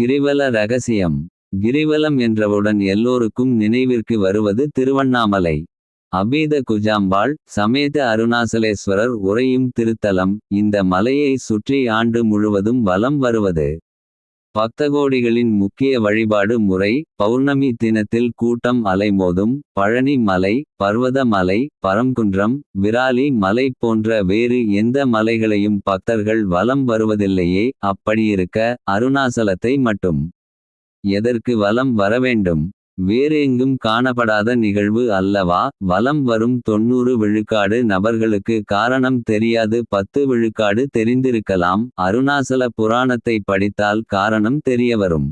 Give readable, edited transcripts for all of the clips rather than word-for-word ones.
கிரிவல ரகசியம். கிரிவலம் என்றவுடன் எல்லோருக்கும் நினைவிற்கு வருவது திருவண்ணாமலை. அபீத குஜாம்பாள் சமேத அருணாசலேஸ்வரர் உறையும் திருத்தலம். இந்த மலையை சுற்றி ஆண்டு முழுவதும் வலம் வருவது பக்தகோடிகளின் முக்கிய வழிபாடு முறை. பௌர்ணமி தினத்தில் கூட்டம் அலைமோதும் பழனி மலை, பர்வத மலை, பரம்குன்றம், விராலி மலை போன்ற வேறு எந்த மலைகளையும் பக்தர்கள் வலம் வருவதில்லையே. அப்படியிருக்க அருணாசலத்தை மட்டும் எதற்கு வலம் வரவேண்டும்? வேறு எங்கும் காணப்படாத நிகழ்வு அல்லவா? வலம் வரும் 90 விழுக்காடு நபர்களுக்கு காரணம் தெரியாது. 10 விழுக்காடு தெரிந்திருக்கலாம். அருணாசல புராணத்தை படித்தால் காரணம் தெரியவரும்.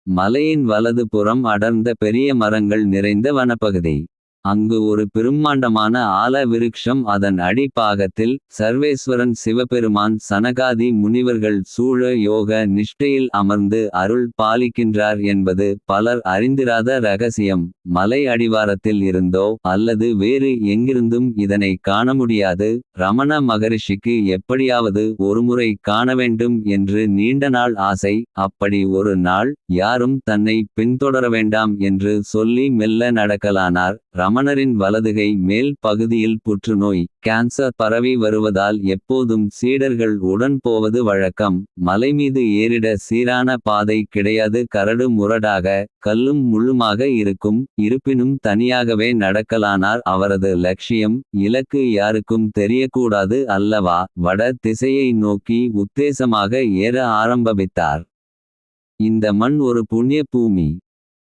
மலையின் வலது புறம் அடர்ந்த பெரிய மரங்கள் நிறைந்த வனப்பகுதி. அங்கு ஒரு பெரும்மாண்டமான ஆல விருக்ஷம். அதன் அடிப்பாகத்தில் சர்வேஸ்வரன் சிவபெருமான் சனகாதி முனிவர்கள் சூழ யோக நிஷ்டையில் அமர்ந்து அருள் பாலிக்கின்றார் என்பது பலர் அறிந்திராத ரகசியம். மலை அடிவாரத்தில் இருந்தோ அல்லது வேறு எங்கிருந்தும் இதனை காண முடியாது. ரமண மகரிஷிக்கு எப்படியாவது ஒருமுறை காண வேண்டும் என்று நீண்ட நாள் ஆசை. அப்படி ஒரு நாள் யாரும் தன்னை பின்தொடர வேண்டாம் என்று சொல்லி மெல்ல நடக்கலானார். ரமணரின் வலதுகை மேல் பகுதியில் புற்றுநோய் கேன்சர் பரவி வருவதால் எப்போதும் சீடர்கள் உடன் போவது வழக்கம். மலைமீது ஏறிட சீரான பாதை கிடையாது. கரடு முரடாக கல்லும் முள்ளுமாக இருக்கும். இருப்பினும் தனியாகவே நடக்கலானார். அவரது லட்சியம் இலக்கு யாருக்கும் தெரியக்கூடாது அல்லவா? வட திசையை நோக்கி உத்தேசமாக ஏற ஆரம்பித்தார். இந்த மண் ஒரு புண்ணிய பூமி.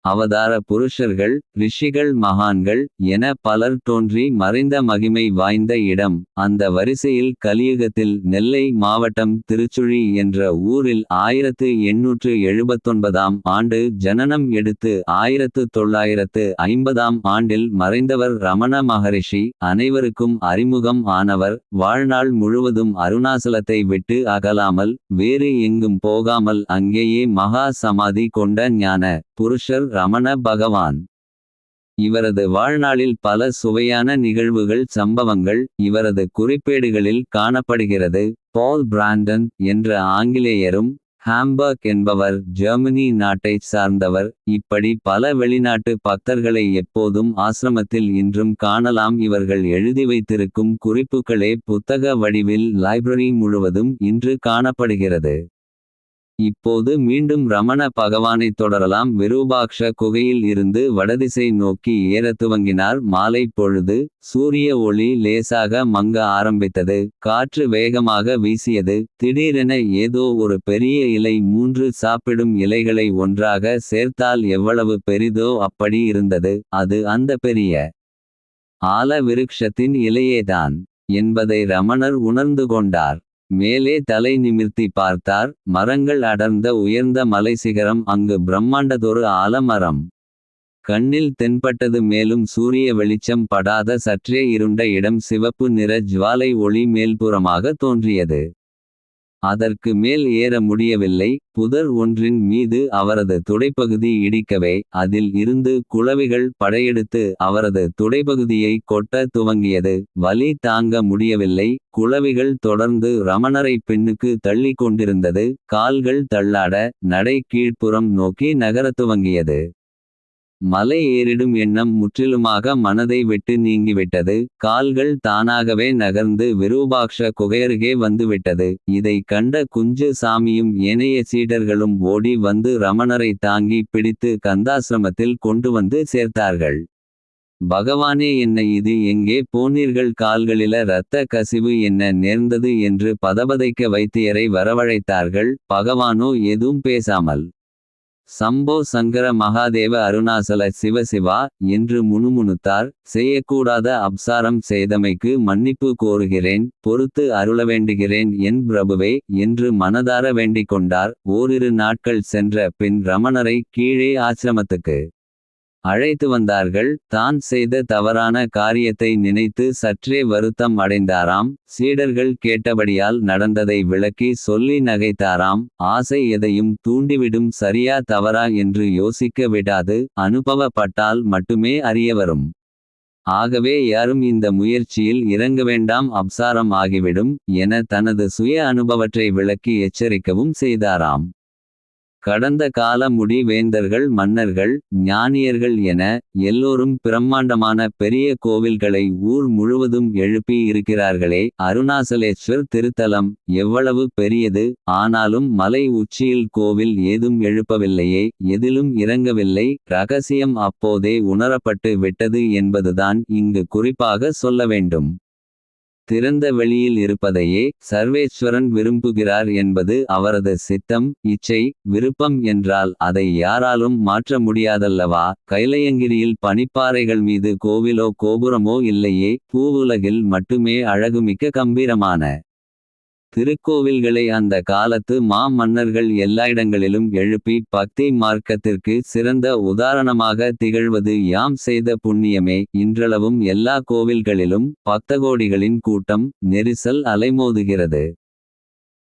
அவதார புருஷர்கள் ரிஷிகள் மகான்கள் என பலர் தோன்றி மறைந்த மகிமை வாய்ந்த இடம். அந்த வரிசையில் கலியுகத்தில் நெல்லை மாவட்டம் திருச்சுழி என்ற ஊரில் 1879ஆம் ஆண்டு ஜனனம் எடுத்து 1950ஆம் ஆண்டில் மறைந்தவர் ரமண மகரிஷி. அனைவருக்கும் அறிமுகம் ஆனவர். வாழ்நாள் முழுவதும் அருணாசலத்தை விட்டு அகலாமல் வேறு எங்கும் போகாமல் அங்கேயே மகா சமாதி கொண்ட ஞான புருஷர் ரமண பகவான். இவரது வாழ்நாளில் பல சுவையான நிகழ்வுகள் சம்பவங்கள் இவரது குறிப்பேடுகளில் காணப்படுகிறது. பால் பிராண்டன் என்ற ஆங்கிலேயரும் ஹாம்பர்க் என்பவர் ஜெர்மனி நாட்டைச் சார்ந்தவர். இப்படி பல வெளிநாட்டு பக்தர்களை எப்போதும் ஆசிரமத்தில் இன்றும் காணலாம். இவர்கள் எழுதி வைத்திருக்கும் குறிப்புகளே புத்தக வடிவில் லைப்ரரி முழுவதும் இன்று காணப்படுகிறது. இப்போது மீண்டும் ரமண பகவானைத் தொடரலாம். விரூபாக்ஷ குகையில் இருந்து வடதிசை நோக்கி ஏறத் துவங்கினார். மாலை பொழுது. சூரிய ஒளி லேசாக மங்க ஆரம்பித்தது. காற்று வேகமாக வீசியது. திடீரென ஏதோ ஒரு பெரிய இலை 3 சாப்பிடும் இலைகளை ஒன்றாக சேர்த்தால் எவ்வளவு பெரிதோ அப்படி இருந்தது. அது அந்த பெரிய ஆல விருக்ஷத்தின் இலையேதான் என்பதை ரமணர் உணர்ந்து கொண்டார். மேலே தலை நிமிர்த்தி பார்த்தார். மரங்கள் அடர்ந்த உயர்ந்த மலைசிகரம். அங்கு பிரம்மாண்டதொரு ஆலமரம் கண்ணில் தென்பட்டது. மேலும் சூரிய வெளிச்சம் படாத சற்றே இருண்ட இடம். சிவப்பு நிற ஜுவாலை ஒளி மேல்புறமாக தோன்றியது. அதற்கு மேல் ஏற முடியவில்லை. புதர் ஒன்றின் மீது அவரது துடைப்பகுதி இடிக்கவே அதில் இருந்து குளவிகள் படையெடுத்து அவரது துடைப்பகுதியை கொட்ட துவங்கியது. வலி தாங்க முடியவில்லை. குளவிகள் தொடர்ந்து ரமணரை பின்னுக்கு தள்ளி கொண்டிருந்தது. கால்கள் தள்ளாட நடை கீழ்ப்புறம் நோக்கி நகரத் துவங்கியது. மலை ஏறிடும் எண்ணம் முற்றிலுமாக மனதை விட்டு நீங்கிவிட்டது. கால்கள் தானாகவே நகர்ந்து விரூபாக்ஷ குகையருகே வந்துவிட்டது. இதை கண்ட குஞ்சு சாமியும் ஏனைய சீடர்களும் ஓடி வந்து ரமணரை தாங்கி பிடித்து கந்தாசிரமத்தில் கொண்டு வந்து சேர்த்தார்கள். பகவானே, என்ன இது? எங்கே போனீர்கள்? கால்களில இரத்த கசிவு என்ன நேர்ந்தது என்று பதபதைக்க வைத்தியரை வரவழைத்தார்கள். பகவானோ எதுவும் பேசாமல் சம்போ சங்கர மகாதேவ அருணாசல சிவசிவா என்று முணுமுணுத்தார். செய்யக்கூடாத அப்சாரம் செய்தமைக்கு மன்னிப்பு கோருகிறேன். பொறுத்து அருளவேண்டுகிறேன் என் பிரபுவே என்று மனதார வேண்டிக் கொண்டார். ஓரிரு நாட்கள் சென்ற பின் ரமணரை கீழே ஆசிரமத்துக்கு அழைத்து வந்தார்கள். தான் செய்த தவறான காரியத்தை நினைத்து சற்றே வருத்தம் அடைந்தாராம். சீடர்கள் கேட்டபடியால் நடந்ததை விளக்கி சொல்லி நகைத்தாராம். ஆசை எதையும் தூண்டிவிடும். சரியா தவறா என்று யோசிக்க விடாது. அனுபவப்பட்டால் மட்டுமே அறியவரும். ஆகவே யாரும் இந்த முயற்சியில் இறங்க வேண்டாம். அப்சாரம் ஆகிவிடும் என தனது சுய அனுபவற்றை விளக்கி எச்சரிக்கவும் செய்தாராம். கடந்த கால முடி வேந்தர்கள் மன்னர்கள் ஞானியர்கள் என எல்லோரும் பிரம்மாண்டமான பெரிய கோவில்களை ஊர் முழுவதும் எழுப்பி இருக்கிறார்களே. அருணாசலேஸ்வர் திருத்தலம் எவ்வளவு பெரியது. ஆனாலும் மலை உச்சியில் கோவில் ஏதும் எழுப்பவில்லையே. எதிலும் இறங்கவில்லை. ரகசியம் அப்போதே உணரப்பட்டு விட்டது என்பதுதான் இங்கு குறிப்பாக சொல்ல வேண்டும். திறந்த வெளியில் இருப்பதையே சர்வேஸ்வரன் விரும்புகிறார் என்பது அவரது சித்தம். இச்சை விருப்பம் என்றால் அதை யாராலும் மாற்ற முடியாதல்லவா. கைலையங்கிரியில் பனிப்பாறைகள் மீது கோவிலோ கோபுரமோ இல்லையே. பூவுலகில் மட்டுமே அழகுமிக்க கம்பீரமான திருக்கோவில்களை அந்த காலத்து மன்னர்கள் எல்லா இடங்களிலும் எழுப்பி பக்தி மார்க்கத்திற்கு சிறந்த உதாரணமாக திகழ்வது யாம் செய்த புண்ணியமே. இன்றளவும் எல்லா கோவில்களிலும் பக்தகோடிகளின் கூட்டம் நெரிசல் அலைமோதுகிறது.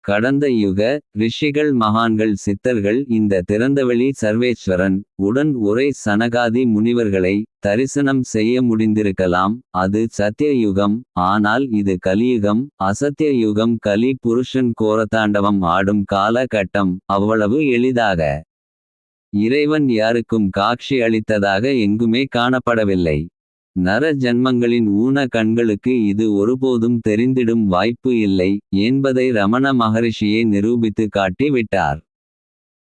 கடந்த யுக ரிஷிகள் மகான்கள் சித்தர்கள் இந்த திறந்தவெளி சர்வேஸ்வரன் உடன் உரை சனகாதி முனிவர்களை தரிசனம் செய்ய முடிந்திருக்கலாம். அது சத்திய யுகம். ஆனால் இது கலியுகம். அசத்திய யுகம். கலி புருஷன் கோரதாண்டவம் ஆடும் கால கட்டம். அவ்வளவு எளிதாக இறைவன் யாருக்கும் காட்சி அளித்ததாக எங்குமே காணப்படவில்லை. நர ஜன்மங்களின் ஊன கண்களுக்கு இது ஒருபோதும் தெரிந்திடும் வாய்ப்பு இல்லை என்பதை ரமண மகரிஷியே நிரூபித்து காட்டி விட்டார்.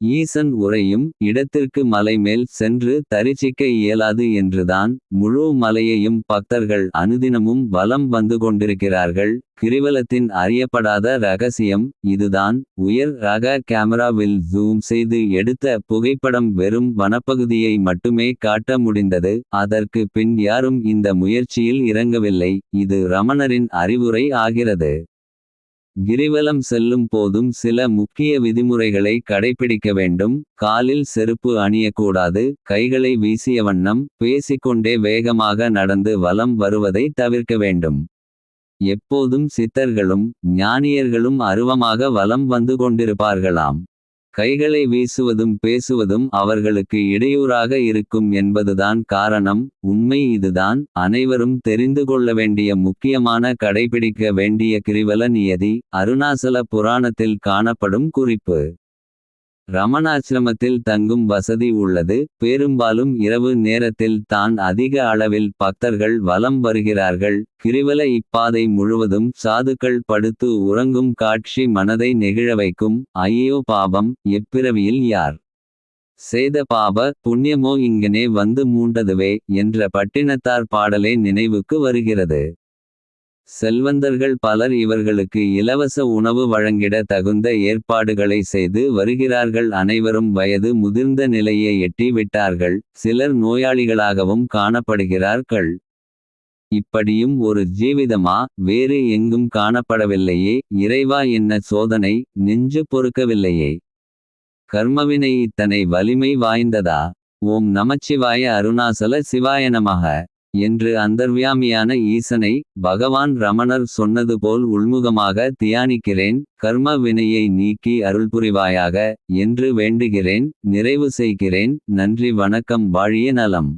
ஈசன் உறையும் இடத்திற்கு மலைமேல் சென்று தரிசிக்க இயலாது என்றுதான் முழு மலையையும் பக்தர்கள் அனுதினமும் வலம் வந்து கொண்டிருக்கிறார்கள். கிரிவலத்தின் அறியப்படாத ரகசியம் இதுதான். உயர் ரக கேமராவில் ஜூம் செய்து எடுத்த புகைப்படம் வெறும் வனப்பகுதியை மட்டுமே காட்ட முடிந்தது. அதற்கு பின் யாரும் இந்த முயற்சியில் இறங்கவில்லை. இது ரமணரின் அறிவுரை ஆகிறது. கிரிவலம் செல்லும் போதும் சில முக்கிய விதிமுறைகளை கடைப்பிடிக்க வேண்டும். காலில் செருப்பு அணியக்கூடாது. கைகளை வீசிய வண்ணம் பேசிக்கொண்டே வேகமாக நடந்து வலம் வருவதை தவிர்க்க வேண்டும். எப்போதும் சித்தர்களும் ஞானியர்களும் அருவமாக வலம் வந்து கொண்டிருப்பார்களாம். கைகளை வீசுவதும் பேசுவதும் அவர்களுக்கு இடையூறாக இருக்கும் என்பதுதான் காரணம். உண்மை இதுதான். அனைவரும் தெரிந்து கொள்ள வேண்டிய முக்கியமான கடைபிடிக்க வேண்டிய கிரிவல நியதி. அருணாசல புராணத்தில் காணப்படும் குறிப்பு. ரமணாசிரமத்தில் தங்கும் வசதி உள்ளது. பெரும்பாலும் இரவு நேரத்தில் தான் அதிக அளவில் பக்தர்கள் வலம் வருகிறார்கள். கிரிவல இப்பாதை முழுவதும் சாதுக்கள் படுத்து உறங்கும் காட்சி மனதை நெகிழ வைக்கும். ஐயோ பாபம் எப்பிறவியில் யார் செய்த பாப புண்ணியமோ இங்கனே வந்து மூண்டதுவே என்ற பட்டினத்தார் பாடலே நினைவுக்கு வருகிறது. செல்வந்தர்கள் பலர் இவர்களுக்கு இலவச உணவு வழங்கிட தகுந்த ஏற்பாடுகளை செய்து வருகிறார்கள். அனைவரும் வயது முதிர்ந்த நிலையை எட்டி விட்டார்கள். சிலர் நோயாளிகளாகவும் காணப்படுகிறார்கள். இப்படியும் ஒரு ஜீவிதமா வேறு எங்கும் காணப்படவில்லையே. இறைவா என்ன சோதனை. நெஞ்சு பொறுக்கவில்லையே. கர்மவினை இத்தனை வலிமை வாய்ந்ததா. ஓம் நமச்சிவாய அருணாசல சிவாய நமக என்று அந்தர்வியாமியான ஈசனை பகவான் ரமணர் சொன்னது போல் உள்முகமாக தியானிக்கிறேன். கர்ம வினையை நீக்கி அருள்புரிவாயாக என்று வேண்டுகிறேன். நிறைவு செய்கிறேன். நன்றி வணக்கம். வாழிய நலம்.